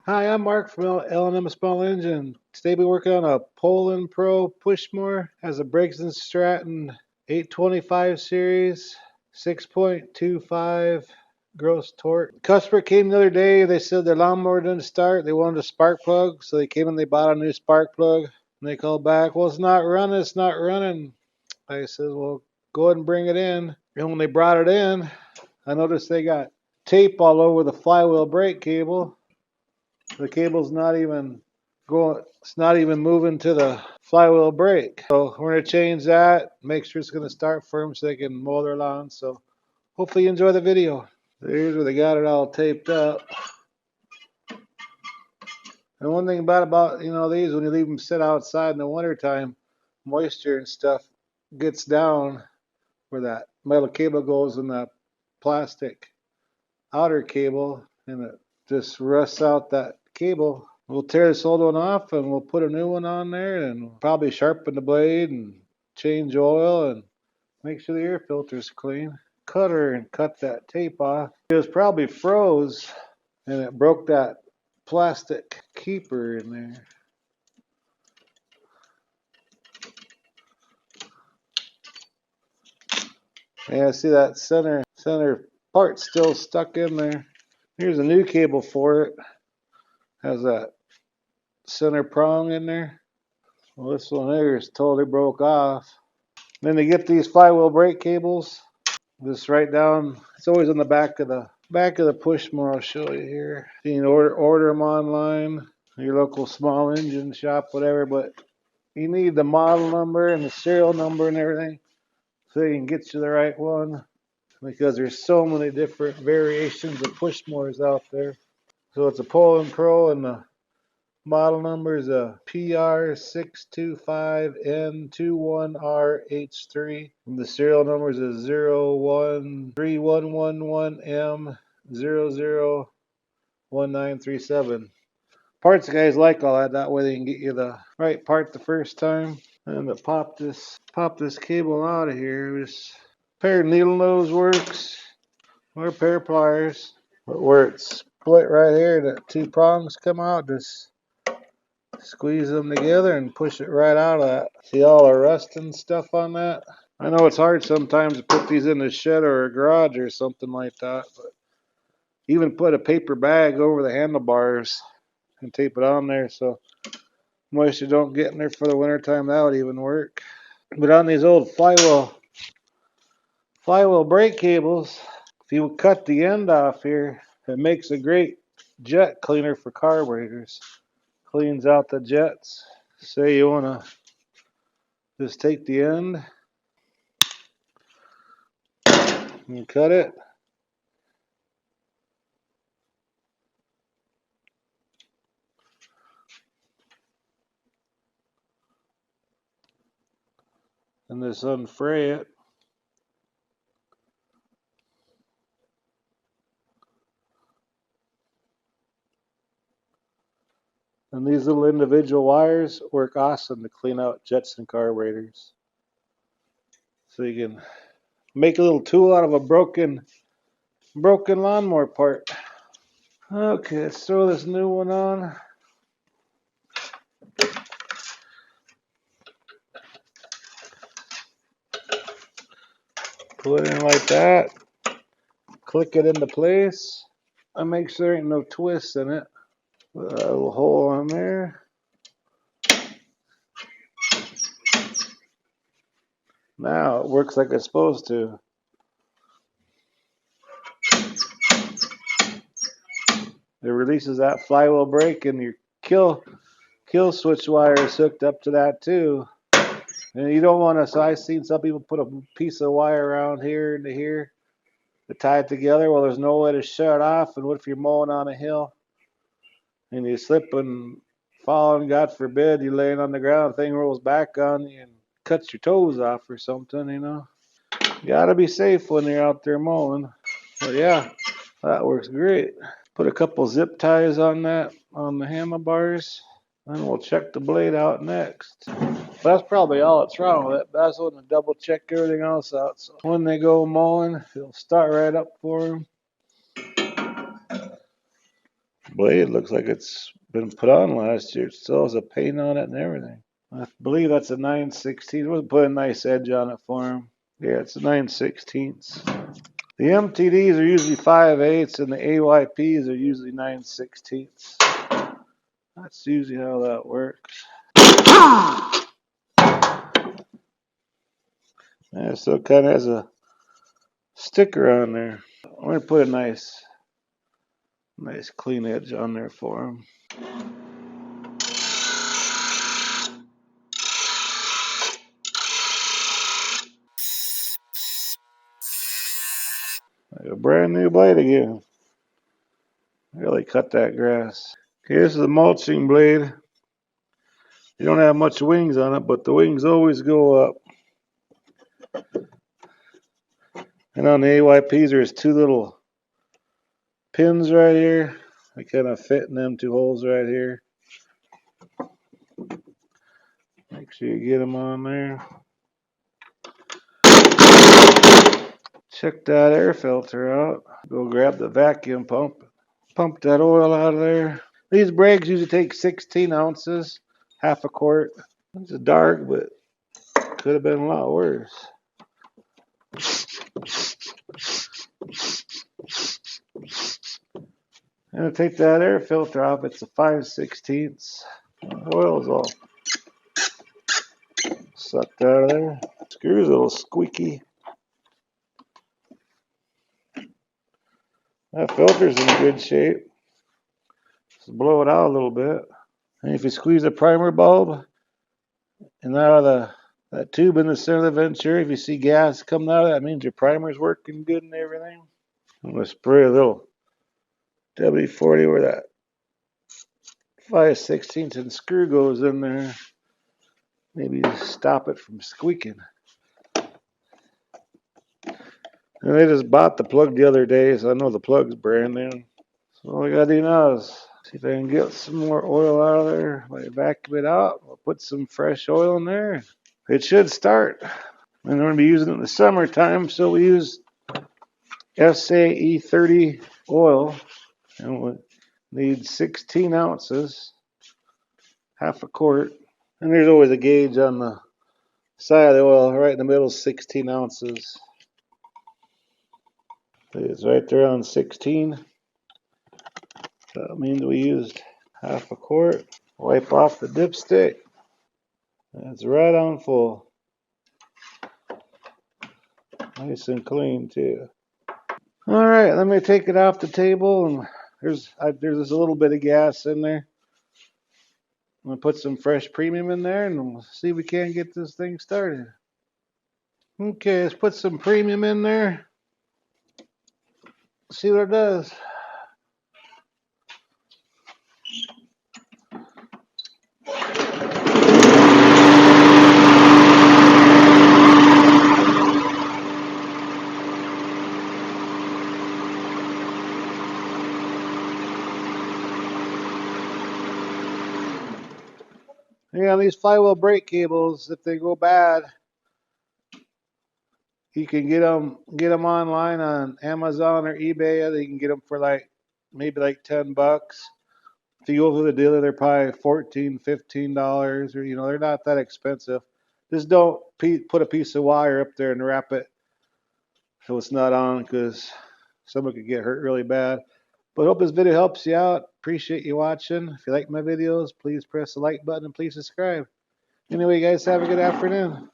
Hi, I'm Mark from L&M Small Engine. Today we're working on a Poulan Pro push mower. Has a Briggs & Stratton 825 series, 6.25 gross torque. Customer came the other day. They said their lawnmower didn't start. They wanted a spark plug, so they came and they bought a new spark plug. And they called back, well, it's not running. It's not running. I said, well, go ahead and bring it in. And when they brought it in, I noticed they got tape all over the flywheel brake cable. The cable's not even going, it's not even moving to the flywheel brake. So we're going to change that, make sure it's going to start for them so they can mow their lawn. So hopefully you enjoy the video. Here's where they got it all taped up. And one thing about these, when you leave them sit outside in the wintertime, moisture and stuff gets down where that metal cable goes in that plastic outer cable, and it just rusts out that cable. We'll tear this old one off and we'll put a new one on there and probably sharpen the blade and change oil and make sure the air filter's clean. Cut her and cut that tape off. It was probably froze and it broke that plastic keeper in there. Yeah, see that center part still stuck in there. Here's a new cable for it. Has that center prong in there. Well, this one here is totally broke off. Then to get these flywheel brake cables, just right down. It's always on the back of the push mower. I'll show you here. You can order them online, your local small engine shop, whatever. But you need the model number and the serial number and everything, so you can get you the right one. Because there's so many different variations of push mowers out there. So it's a Poulan Pro, and the model number is a PR625N21RH3. And the serial number is a 0131M001937. Parts guys like all that. That way they can get you the right part the first time. And to pop this cable out of here, just a pair of needle nose works or a pair of pliers. But where it's split right here, the two prongs come out, just squeeze them together and push it right out of that. See all the rust and stuff on that? I know it's hard sometimes to put these in the shed or a garage or something like that, but even put a paper bag over the handlebars and tape it on there so moisture don't get in there for the wintertime. That would even work. But on these old flywheel brake cables, if you cut the end off here, it makes a great jet cleaner for carburetors. Cleans out the jets. Say you want to just take the end and cut it. And just unfray it. And these little individual wires work awesome to clean out jets and carburetors. So you can make a little tool out of a broken lawnmower part. Okay, let's throw this new one on. Put it in like that. Click it into place. And make sure there ain't no twists in it. Put a little hole on there. Now it works like it's supposed to. It releases that flywheel brake, and your kill switch wire is hooked up to that too. And you don't want to. So I've seen some people put a piece of wire around here into here to tie it together. Well, there's no way to shut it off. And what if you're mowing on a hill and you slip and fall, and God forbid you laying on the ground, the thing rolls back on you and cuts your toes off or something, you know. You gotta be safe when you're out there mowing. But yeah, that works great. Put a couple zip ties on that, on the handlebars. Then we'll check the blade out next. But that's probably all that's wrong with it. But I just want to double check everything else out. So when they go mowing, it'll start right up for them. Blade looks like it's been put on last year. It still has a paint on it and everything. I believe that's a 9/16. We'll put a nice edge on it for him. Yeah, it's a 9/16. The MTDs are usually 5/8 and the AYPs are usually 9/16. That's usually how that works. Yeah, so it kind of has a sticker on there. I'm going to put a nice clean edge on there for him. Like a brand new blade again. Really cut that grass. Okay, this is a mulching blade. You don't have much wings on it, but the wings always go up. And on the AYPs, there's two little pins right here. They kind of fit in them two holes right here. Make sure you get them on there. Check that air filter out. Go grab the vacuum pump. Pump that oil out of there. These brakes usually take 16 ounces, half a quart. It's dark, but could have been a lot worse. I'm going to take that air filter off. It's a 5/16. Oil's all sucked out of there. Screw's a little squeaky. That filter's in good shape. Just blow it out a little bit. And if you squeeze a primer bulb and out of that tube in the center of the venturi, if you see gas coming out of that means your primer's working good and everything. I'm going to spray a little WD-40 where that 5/16 and screw goes in there. Maybe stop it from squeaking. And I just bought the plug the other day, so I know the plug's brand new. So all I gotta do now is see if I can get some more oil out of there. Let it vacuum it out. I'll put some fresh oil in there. It should start. And we're gonna be using it in the summertime, so we use SAE30 oil. And we need 16 ounces, half a quart. And there's always a gauge on the side of the oil, right in the middle, 16 ounces. It's right there on 16. That means we used half a quart. Wipe off the dipstick. That's right on full. Nice and clean too. All right, let me take it off the table. And there's just a little bit of gas in there. I'm gonna put some fresh premium in there, and we'll see if we can get this thing started. Okay, let's put some premium in there. See what it does. Yeah, these flywheel brake cables, if they go bad, you can get them online on Amazon or eBay. You can get them for maybe like $10. If you go to the dealer, they're probably $14, $15, or they're not that expensive. Just don't put a piece of wire up there and wrap it so it's not on, because someone could get hurt really bad. But hope this video helps you out. Appreciate you watching. If you like my videos, please press the like button and please subscribe. Anyway, guys, have a good afternoon.